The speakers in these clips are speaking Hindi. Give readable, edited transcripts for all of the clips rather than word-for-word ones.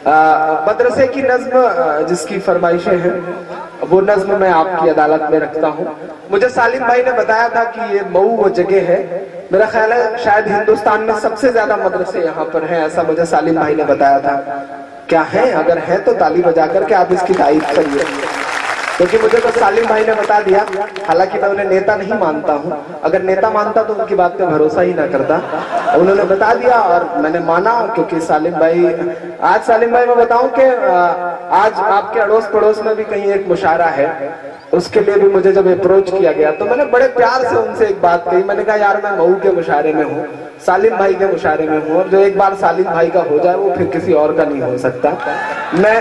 मदरसे की नज्म जिसकी फरमाइशें हैं वो नज्म मैं आपकी अदालत में रखता हूँ। मुझे सालिम भाई ने बताया था कि ये मऊ वो जगह है, मेरा ख्याल है शायद हिंदुस्तान में सबसे ज्यादा मदरसे यहाँ पर हैं, ऐसा मुझे सालिम भाई ने बताया था। क्या है? अगर है तो ताली बजा करके आप इसकी तारीफ करिए, क्योंकि मुझे तो सालिम भाई ने बता दिया। हालांकि मैं उन्हें नेता नहीं मानता हूँ, अगर नेता मानता तो उनकी बात पे भरोसा ही ना करता। उन्होंने बता दिया और मैंने माना, क्योंकि सालिम भाई आज सालिम भाई मैं बताऊं कि आज आपके अड़ोस पड़ोस में भी कहीं एक मुशायरा है, उसके लिए भी मुझे जब अप्रोच किया गया तो मैंने बड़े प्यार से उनसे एक बात कही। मैंने कहा यार मैं मऊ के मुशायरे में हूँ, सालिम भाई के मुशायरे में हूँ, और जो एक बार सालिम भाई का हो जाए वो फिर किसी और का नहीं हो सकता। मैं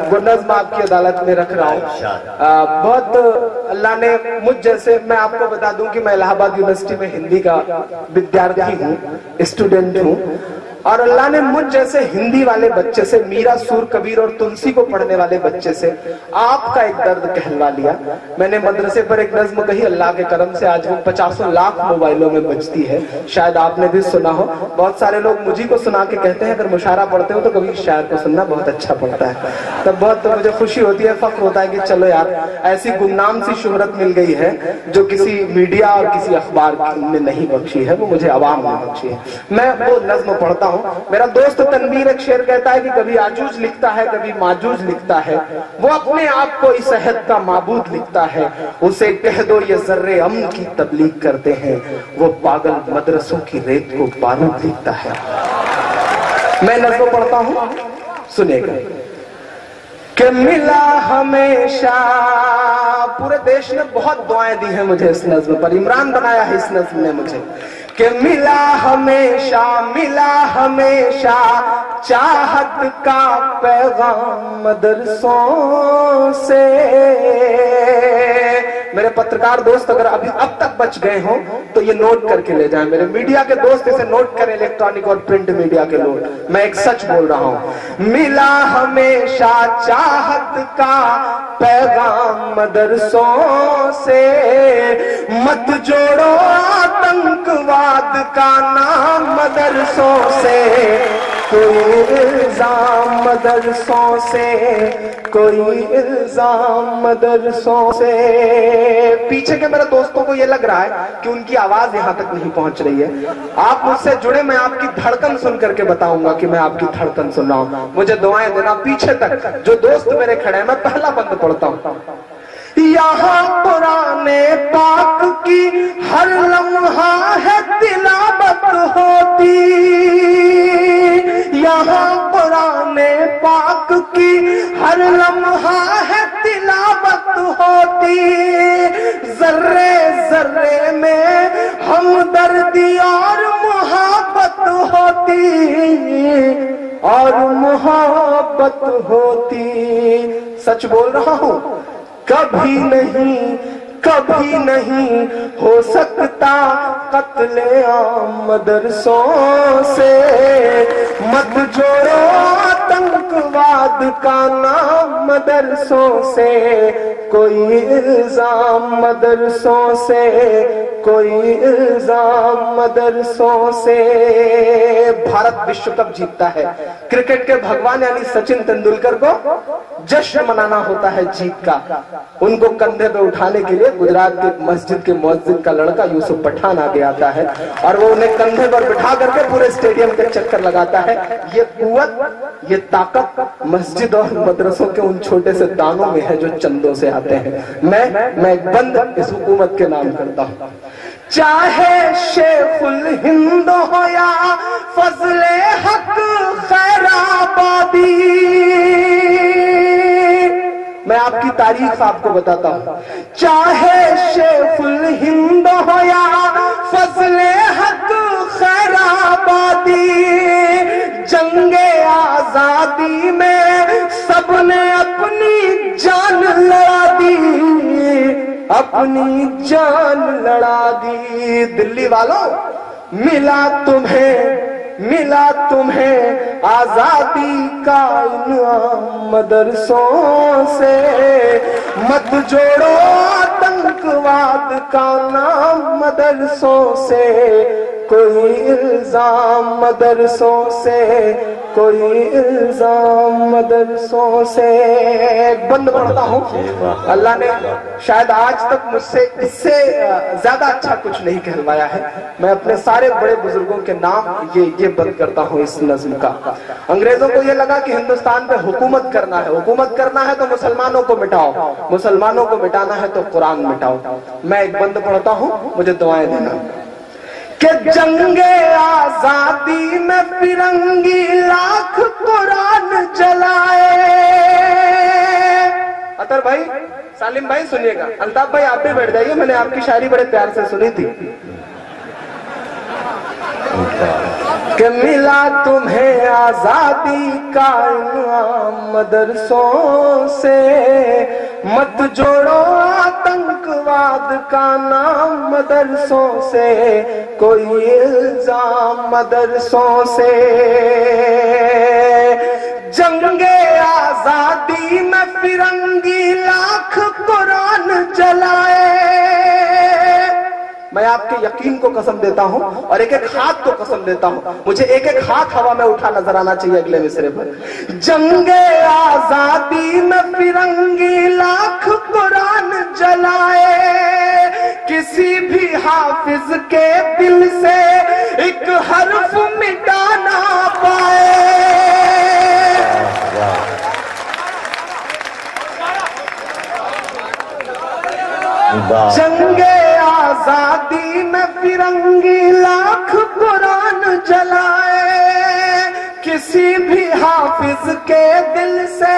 वो नज़्म आपकी अदालत में रख रहा हूँ। बहुत अल्लाह ने मुझ जैसे, मैं आपको बता दूं कि मैं इलाहाबाद यूनिवर्सिटी में हिंदी का विद्यार्थी हूँ, स्टूडेंट हूँ, और अल्लाह ने मुझ जैसे हिंदी वाले बच्चे से, मीरा, सूर, कबीर और तुलसी को पढ़ने वाले बच्चे से आपका एक दर्द कहलवा लिया। मैंने मदरसे पर एक नज्म कही, अल्लाह के करम से आज वो 50 लाख मोबाइलों में बजती है, शायद आपने भी सुना हो। बहुत सारे लोग मुझी को सुना के कहते हैं अगर मुशायरा पढ़ते हो तो कभी शायर को सुनना बहुत अच्छा पड़ता है। तब बहुत मुझे खुशी होती है, फख्र होता है कि चलो यार ऐसी गुमनाम सी शोहरत मिल गई है जो किसी मीडिया और किसी अखबार ने नहीं बख्शी है, वो मुझे अवाम ने बख्शी है। मैं वो नज्म पढ़ता हूँ। मेरा दोस्त तनवीर एक शेर कहता है कि कभी आजूज लिखता है कभी माजूज लिखता है, वो अपने आप को इस अहद का माबूद लिखता है, उसे कह दो ये जर्रे अमन की तबलीग करते हैं, वो पागल मदरसों की रेत को बारूद लिखता है। मैं नज़्म पढ़ता हूँ, सुनिएगा। कि मिला हमेशा, पूरे देश ने बहुत दुआएं दी हैं मुझे इस नज़्म पर, इमरान बनाया है इस नज़्म ने मुझे। कि मिला हमेशा चाहत का पैगाम मदरसों से। मेरे पत्रकार दोस्त अगर अभी अब तक बच गए हों तो ये नोट करके ले जाएं, मेरे मीडिया के दोस्त इसे नोट करें, इलेक्ट्रॉनिक और प्रिंट मीडिया के लोग, मैं एक सच बोल रहा हूं। मिला हमेशा चाहत का पैगाम मदरसों से, मत जोड़ो आतंकवाद का नाम मदरसों से, कोई इल्जाम मदरसों से, कोई इल्जाम मदरसों से। पीछे के मेरे दोस्तों को ये लग रहा है कि उनकी आवाज यहां तक नहीं पहुंच रही है। आप मुझसे जुड़े, मैं आपकी धड़कन सुन करके बताऊंगा कि मैं आपकी धड़कन सुन रहा हूं। मुझे दुआएं देना पीछे तक, जो दोस्त मेरे खड़े हैं। मैं पहला बंद पढ़ता हूं। यहाँ पुराने पाक की हर लम्हा है तिलावत होती, यहाँ पुराने पाक की हर लम्हा है तिलावत होती, जर्रे जर्रे में हमदर्दी और मुहब्बत होती, और मुहब्बत होती। सच बोल रहा हूं, कभी नहीं हो सकता कत्ले आम मदरसों से, मत जोड़ो आतंकवाद का नाम मदरसों से, कोई इल्जाम मदरसों से, कोई इल्जाम मदरसों से। भारत विश्व कप जीतता है, क्रिकेट के भगवान यानी सचिन तेंदुलकर को जश्न मनाना होता है जीत का। उनको कंधे पे उठाने के लिए गुजरात के मस्जिद के मुअज्जिन का लड़का यूसुफ पठान आगे आता है और वो उन्हें कंधे पर बिठा करके पूरे स्टेडियम के चक्कर लगाता है। ये कुव्वत, ये ताकत मस्जिद और मदरसों के उन छोटे से दानों में है जो चंदों से आते हैं। मैं एक बंद इस हुकूमत के नाम करता हूं, चाहे शेखुल हिंद हो या फजले हक खैराबादी। मैं आपकी तारीख आपको बताता हूं, चाहे शेखुल हिंद हो या फजले हक खैराबादी, जंगे आजादी में सबने अपनी जान लड़ा दी, अपनी जान लड़ा दी। दिल्ली वालों, मिला तुम्हें आजादी का इनाम मदरसों से, मत जोड़ो आतंकवाद का नाम मदरसों से, कोई इल्जाम मदरसों से, कोई इल्जाम मदरसों से। बंद पढ़ता हूँ। अल्लाह ने शायद आज तक मुझसे इससे ज्यादा अच्छा कुछ नहीं कहलवाया है। मैं अपने सारे बड़े बुजुर्गों के नाम ये बंद करता हूँ इस नज्म का। अंग्रेजों को ये लगा कि हिंदुस्तान पे हुकूमत करना है, हुकूमत करना है तो मुसलमानों को मिटाओ, मुसलमानों को मिटाना है तो कुरान मिटाओ। मैं एक बंद पढ़ता हूँ, मुझे दुआएं देना। कि जंगे आजादी में फिरंगी लाख कुरान जलाए। अतर भाई, सालिम भाई सुनिएगा, अल्ताफ भाई आप भी बैठ जाइए, मैंने आपकी शायरी बड़े प्यार से सुनी थी। कि मिला तुम्हें आजादी का इनाम मदरसों से, मत जोड़ो आतंकवाद का नाम मदरसों से, कोई इल्जाम मदरसों से। जंगे आजादी में फिरंगी लाख कुरान जलाए। मैं आपके यकीन को कसम देता हूं और एक एक हाथ को कसम देता हूं, मुझे एक एक हाथ हवा में उठा नजर आना चाहिए अगले मिसरे पर। जंगे आजादी में फिरंगी लाख कुरान जलाए, किसी भी हाफिज के दिल से एक हर्फ मिटा ना पाए। जंगे आजादी में फिरंगी लाख कुरान जलाए, किसी भी हाफिज के दिल से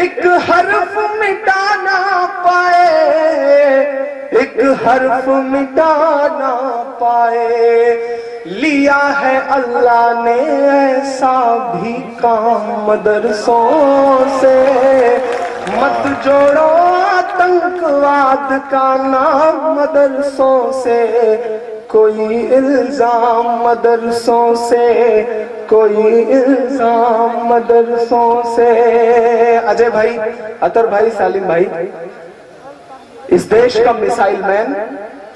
एक हर्फ मिटा ना पाए, एक हर्फ मिटा ना पाए। लिया है अल्लाह ने ऐसा भी काम मदरसों से, मत जोड़ो आतंकवाद का नाम मदरसों से, कोई इल्जाम मदरसों से, कोई इल्जाम मदरसों से। अजय भाई, अतर भाई, सालिम भाई, इस देश का मिसाइल मैन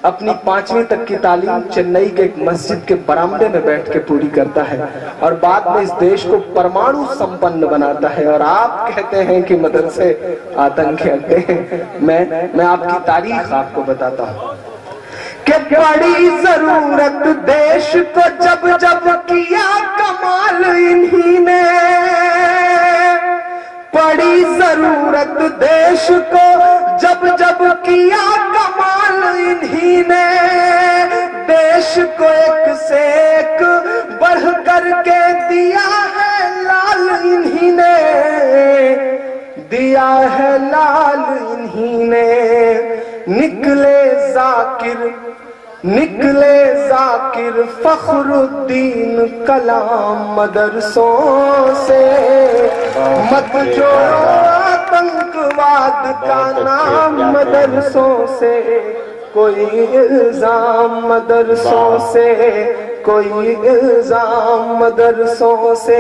अपनी 5वीं तक की तालीम चेन्नई के एक मस्जिद के बरामदे में बैठ के पूरी करता है और बाद में इस देश को परमाणु संपन्न बनाता है, और आप कहते हैं कि मदरसे आतंकी अड्डे हैं। मैं आपकी तारीख आपको बताता हूँ कि बड़ी जरूरत देश को जब जब किया कमाल इन्हीं ने, बड़ी जरूरत देश को जब जब किया कमाल इन्हीं ने, देश को एक से एक बढ़ करके दिया है लाल इन्हीं ने, दिया है लाल इन्हीं ने। निकले जाकिर फखरुद्दीन कलाम मदरसों से, मत जोड़ो आतंकवाद का नाम मदरसों से, कोई इल्जाम मदरसों से, कोई इल्जाम मदरसों से।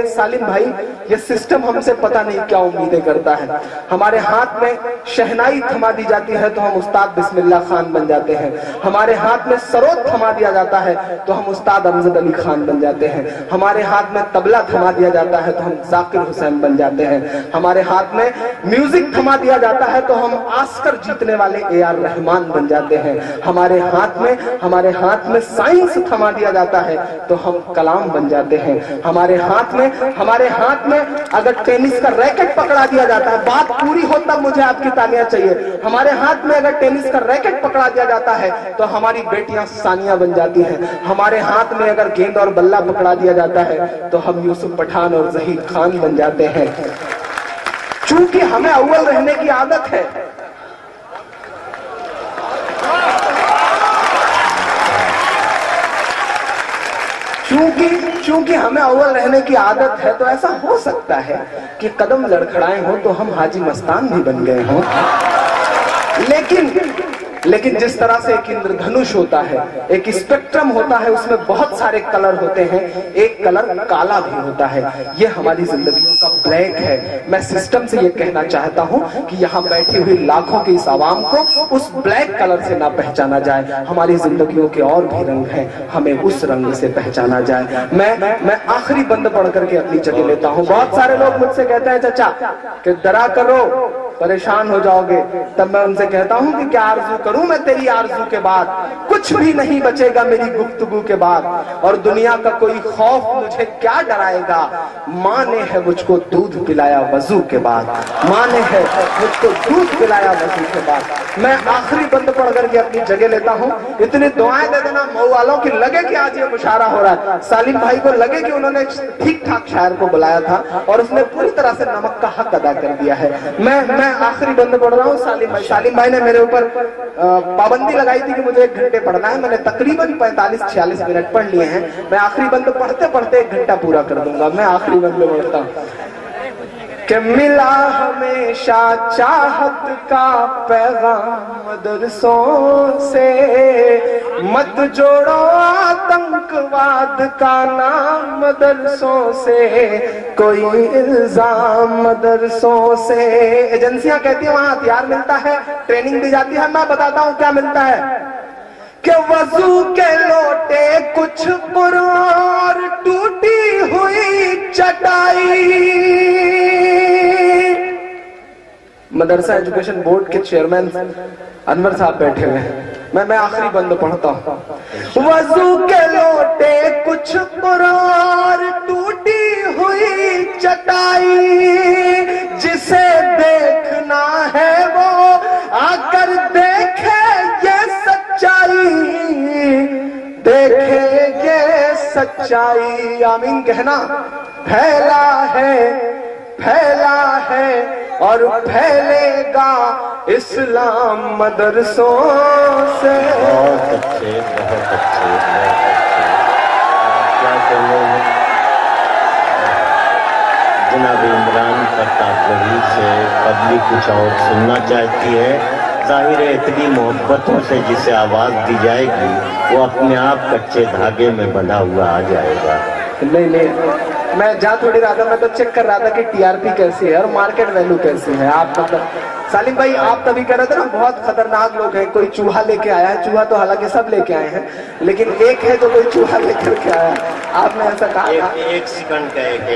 सालिम भाई, ये सिस्टम हमसे पता नहीं क्या उम्मीदें करता है। हमारे हाथ में शहनाई थमा दी जाती है तो हम उस्ताद बिस्मिल्लाह खान बन जाते हैं, हमारे हाथ में सरोद थमा दिया जाता है तो हम उस्ताद अमजद अली खान बन जाते हैं, हमारे हाथ में तबला थमा दिया जाता है तो हम जाकिर हुसैन बन जाते हैं, हमारे हाथ में म्यूजिक थमा दिया जाता है तो हम ऑस्कर जीतने वाले AR रहमान बन जाते हैं, हमारे हाथ में साइंस थमा दिया जाता है तो हम कलाम बन जाते हैं, हमारे हाथ में अगर टेनिस का रैकेट पकड़ा दिया जाता है, बात पूरी हो तब मुझे आपकी तालियां चाहिए, हमारे हाथ में अगर टेनिस का रैकेट पकड़ा दिया जाता है तो हमारी बेटियां सानिया बन जाती हैं, हमारे हाथ में अगर गेंद और बल्ला पकड़ा दिया जाता है तो हम यूसुफ पठान और जहीर खान बन जाते हैं। चूंकि हमें अव्वल रहने की आदत है, चूंकि हमें अव्वल रहने की आदत है, तो ऐसा हो सकता है कि कदम लड़खड़ाए हो तो हम हाजी मस्तान भी बन गए हों, लेकिन जिस तरह से एक इंद्रधनुष होता है, एक स्पेक्ट्रम होता है, उसमें बहुत सारे कलर होते हैं, एक कलर काला भी होता है। ये हमारी जिंदगियों का ब्लैक है। मैं सिस्टम से ये कहना चाहता हूँ कि यहाँ बैठी हुई लाखों की इस आवाम को उस ब्लैक कलर से ना पहचाना जाए। हमारी जिंदगियों के और भी रंग हैं, हमें उस रंग से पहचाना जाए। मैं आखिरी बंद पढ़ करके अपनी जगह लेता हूँ। बहुत सारे लोग मुझसे कहते हैं चाचा कि डरा करो परेशान हो जाओगे, तब मैं उनसे कहता हूँ कि क्या आरज़ू करूं मैं तेरी आरज़ू के बाद, कुछ भी नहीं बचेगा मेरी गुफ्तगू के बाद, और दुनिया का कोई खौफ मुझे क्या डराएगा। माँ ने है मुझको दूध पिलाया वजू के बाद, माँ ने है मुझको दूध पिलाया वजू के बाद। मैं आखिरी बंद पढ़ करके अपनी जगह लेता हूँ। इतनी दुआएं दे देना मऊ वालों की, लगे कि आज ये मुशायरा हो रहा है। सालिम भाई को लगे कि उन्होंने ठीक ठाक शायर को बुलाया था और उसने पूरी तरह से नमक का हक अदा कर दिया है। मैं आखिरी बंद पढ़ रहा हूँ। सालिम भाई ने मेरे ऊपर पाबंदी लगाई थी कि मुझे 1 घंटे पढ़ना है। मैंने तकरीबन 45-46 मिनट पढ़ लिए हैं। मैं आखिरी बंद पढ़ते पढ़ते 1 घंटा पूरा कर दूंगा। मैं आखिरी बंद पढ़ता हूँ कि मिला हमेशा चाहत का पैगाम मदरसों से, मत जोड़ो आतंकवाद का नाम मदरसों से, कोई इल्जाम मदरसों से। एजेंसियां कहती है वहां हथियार मिलता है, ट्रेनिंग दी जाती है। मैं बताता हूं क्या मिलता है कि वजू के लोटे कुछ पुरार टूटी हुई चटाई। मदरसा एजुकेशन बोर्ड के चेयरमैन अनवर साहब बैठे हुए हैं। मैं आखिरी बंद पढ़ता हूं। वजू के लोटे कुछ पुरार टूटी हुई चटाई, जिसे देखना है वो आकर देखे ये सच्चाई, देखे ये सच्चाई। आमीन कहना। फैला है और फैलेगा इस्लाम मदरसों से। बहुत अच्छे, बहुत अच्छे, बहुत अच्छे। क्या कहिए जनाब इमरान प्रताप गढ़ी से पब्लिक कुछ और सुनना चाहती है। जाहिर है इतनी मोहब्बतों से जिसे आवाज़ दी जाएगी वो अपने आप कच्चे धागे में बंधा हुआ आ जाएगा। नहीं, मैं जा थोड़ी रहा था, मैं तो चेक कर रहा था कि टीआरपी कैसी है और मार्केट वैल्यू कैसी है। आप मतलब सालिम भाई आप तभी कह रहे थे ना बहुत खतरनाक लोग हैं, कोई चूहा लेके आया है। चूहा तो हालांकि सब लेके आए हैं, लेकिन एक है जो कोई चूहा लेकर के आया। आपने ऐसा कहा। एक सेकंड का एक